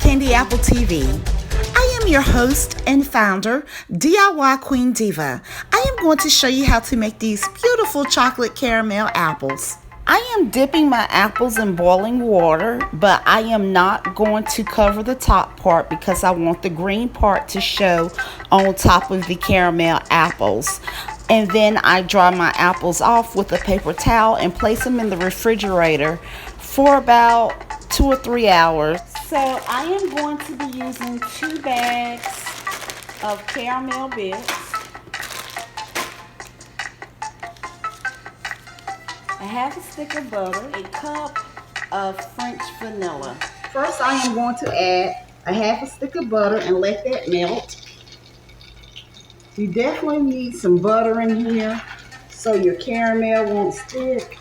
Candy Apple TV. I am your host and founder, DIY Queen Diva. I am going to show you how to make these beautiful chocolate caramel apples. I am dipping my apples in boiling water, but I am not going to cover the top part because I want the green part to show on top of the caramel apples. And then I dry my apples off with a paper towel and place them in the refrigerator for about 2 or 3 hours. So I am going to be using 2 bags of caramel bits, a half a stick of butter, a cup of French vanilla. First I am going to add a half a stick of butter and let that melt. You definitely need some butter in here so your caramel won't stick.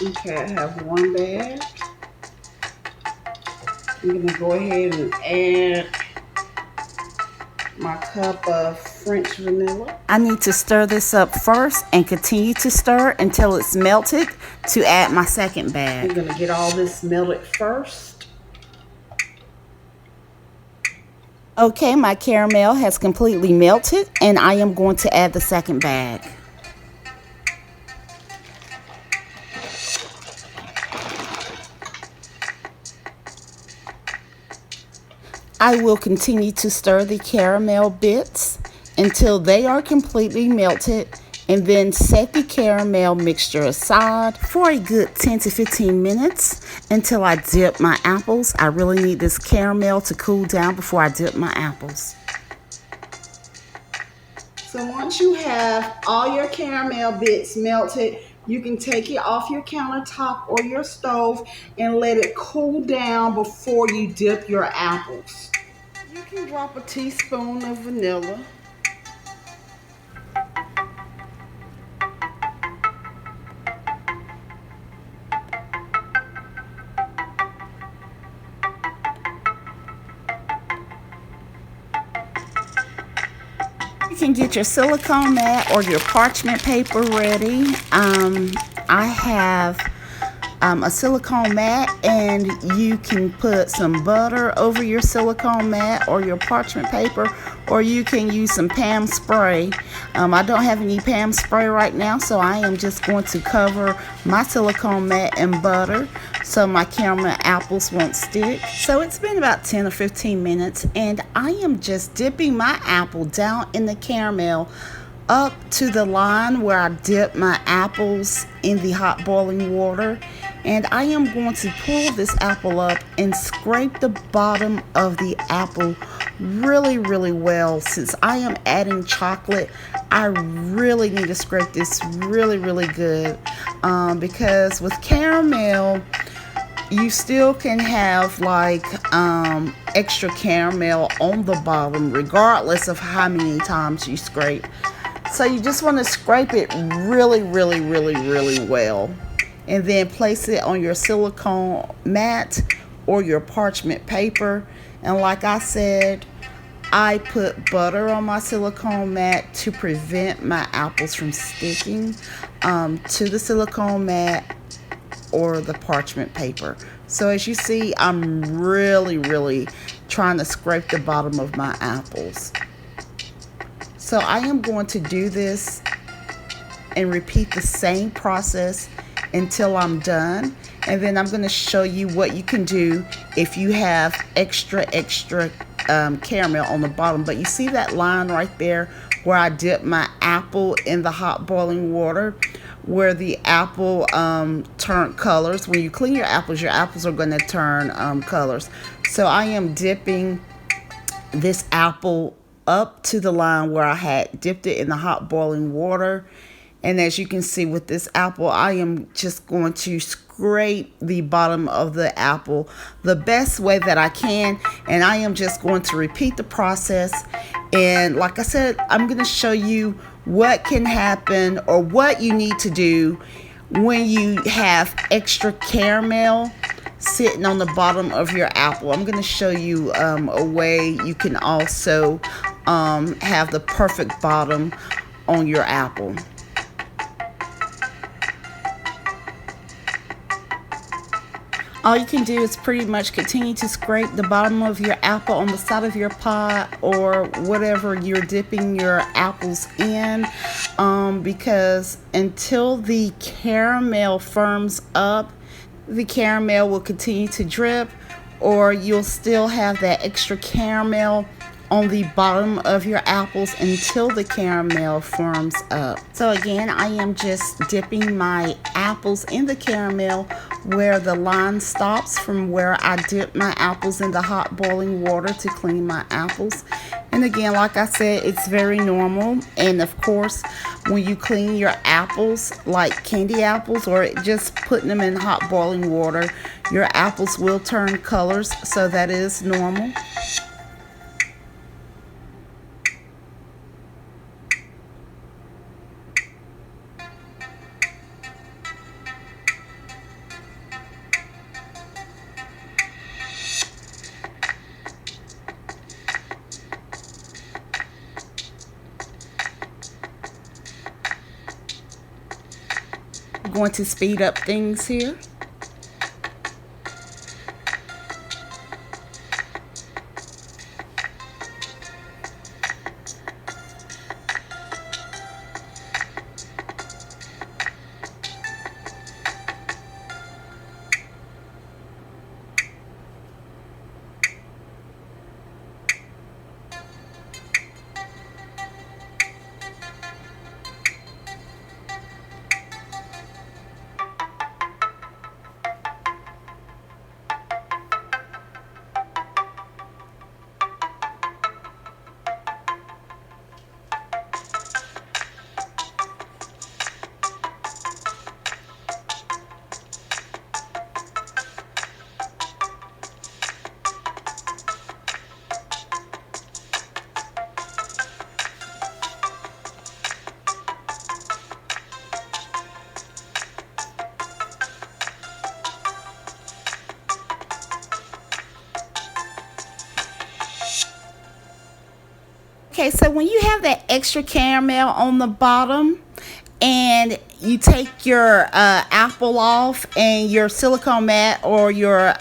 Okay, I have 1 bag. I'm going to go ahead and add my cup of French vanilla. I need to stir this up first and continue to stir until it's melted to add my second bag. I'm going to get all this melted first. Okay, my caramel has completely melted and I am going to add the second bag. I will continue to stir the caramel bits until they are completely melted and then set the caramel mixture aside for a good 10 to 15 minutes until I dip my apples. I really need this caramel to cool down before I dip my apples. So once you have all your caramel bits melted, you can take it off your countertop or your stove and let it cool down before you dip your apples. You can drop a teaspoon of vanilla. You can get your silicone mat or your parchment paper ready. I have a silicone mat, and you can put some butter over your silicone mat or your parchment paper, or you can use some Pam spray. I don't have any Pam spray right now, so I am just going to cover my silicone mat in butter so my caramel apples won't stick. So it's been about 10 or 15 minutes and I am just dipping my apple down in the caramel up to the line where I dip my apples in the hot boiling water. And I am going to pull this apple up and scrape the bottom of the apple really, really well. Since I am adding chocolate, I really need to scrape this really, really good because with caramel, you still can have like extra caramel on the bottom regardless of how many times you scrape. So you just want to scrape it really, really, really, really well. And then place it on your silicone mat or your parchment paper. And like I said, I put butter on my silicone mat to prevent my apples from sticking to the silicone mat or the parchment paper. So as you see, I'm really, really trying to scrape the bottom of my apples. So I am going to do this and repeat the same process until I'm done, and then I'm going to show you what you can do if you have extra caramel on the bottom. But you see that line right there where I dip my apple in the hot boiling water, where the apple turned colors. When you clean your apples are going to turn colors. So I am dipping this apple up to the line where I had dipped it in the hot boiling water. And as you can see with this apple, I am just going to scrape the bottom of the apple the best way that I can. And I am just going to repeat the process. And like I said, I'm going to show you what can happen or what you need to do when you have extra caramel sitting on the bottom of your apple. I'm going to show you a way you can also have the perfect bottom on your apple. All you can do is pretty much continue to scrape the bottom of your apple on the side of your pot or whatever you're dipping your apples in, because until the caramel firms up, the caramel will continue to drip, or you'll still have that extra caramel on the bottom of your apples until the caramel firms up. So again, I am just dipping my apples in the caramel where the line stops from where I dip my apples in the hot boiling water to clean my apples. And again, like I said, it's very normal. And of course, when you clean your apples, like candy apples, or just putting them in hot boiling water, your apples will turn colors, so that is normal. I'm going to speed up things here. Okay, so when you have that extra caramel on the bottom and you take your apple off and your silicone mat or your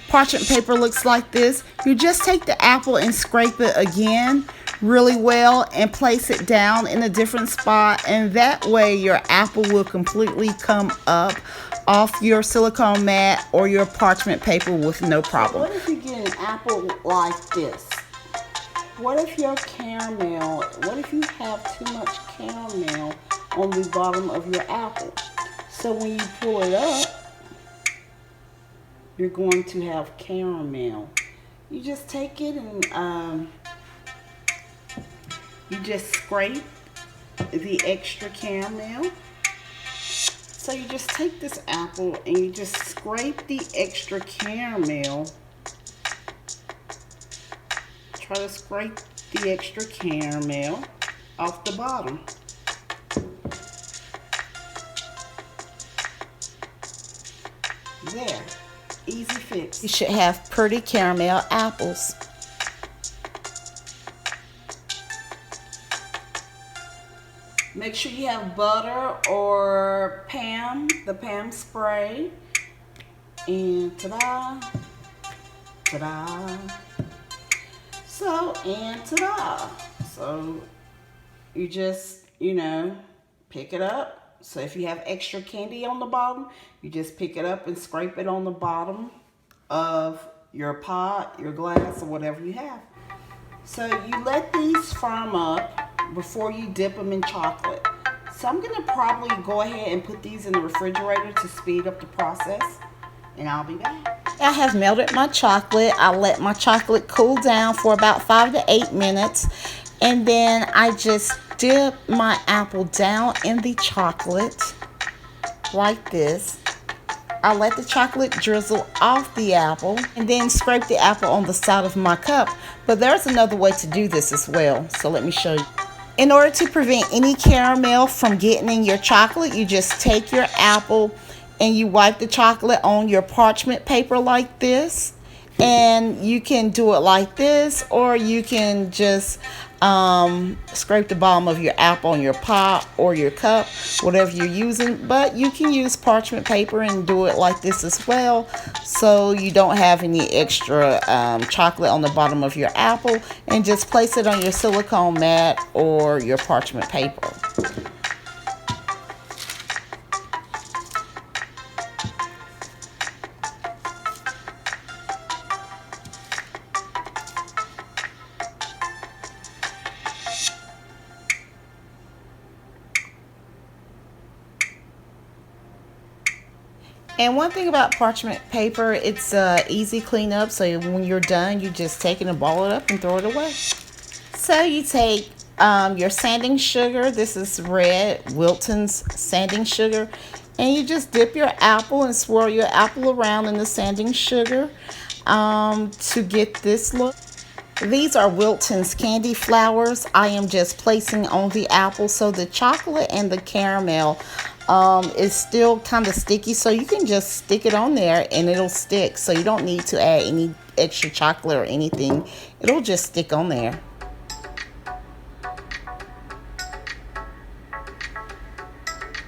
parchment paper looks like this, you just take the apple and scrape it again really well and place it down in a different spot, and that way your apple will completely come up off your silicone mat or your parchment paper with no problem. What if you get an apple like this? What if your caramel, what if you have too much caramel on the bottom of your apple? So when you pull it up, you're going to have caramel. You just take it and you just scrape the extra caramel. So you just take this apple and you just scrape the extra caramel. Try to scrape the extra caramel off the bottom. There, easy fix. You should have pretty caramel apples. Make sure you have butter or Pam, the Pam spray. And ta-da, ta-da. So, and ta-da. So, you just, pick it up. So if you have extra candy on the bottom, you just pick it up and scrape it on the bottom of your pot, your glass, or whatever you have. So you let these firm up before you dip them in chocolate. So I'm going to probably go ahead and put these in the refrigerator to speed up the process, and I'll be back. I have melted my chocolate. I let my chocolate cool down for about 5 to 8 minutes, and then I just dip my apple down in the chocolate like this. I let the chocolate drizzle off the apple and then scrape the apple on the side of my cup. But there's another way to do this as well, so let me show you. In order to prevent any caramel from getting in your chocolate, you just take your apple and you wipe the chocolate on your parchment paper like this. And you can do it like this, or you can just scrape the bottom of your apple on your pot or your cup, whatever you're using. But you can use parchment paper and do it like this as well, so you don't have any extra chocolate on the bottom of your apple, and just place it on your silicone mat or your parchment paper. And one thing about parchment paper, it's easy cleanup. So when you're done, you just take it and ball it up and throw it away. So you take your sanding sugar. This is red, Wilton's sanding sugar. And you just dip your apple and swirl your apple around in the sanding sugar to get this look. These are Wilton's candy flowers. I am just placing on the apple, so the chocolate and the caramel is still kind of sticky, so you can just stick it on there and it'll stick. So you don't need to add any extra chocolate or anything. It'll just stick on there.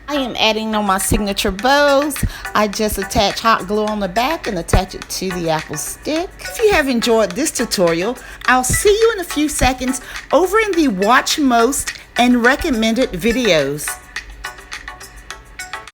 I am adding on my signature bows. I just attach hot glue on the back and attach it to the apple stick. If you have enjoyed this tutorial, I'll see you in a few seconds over in the watch most and recommended videos.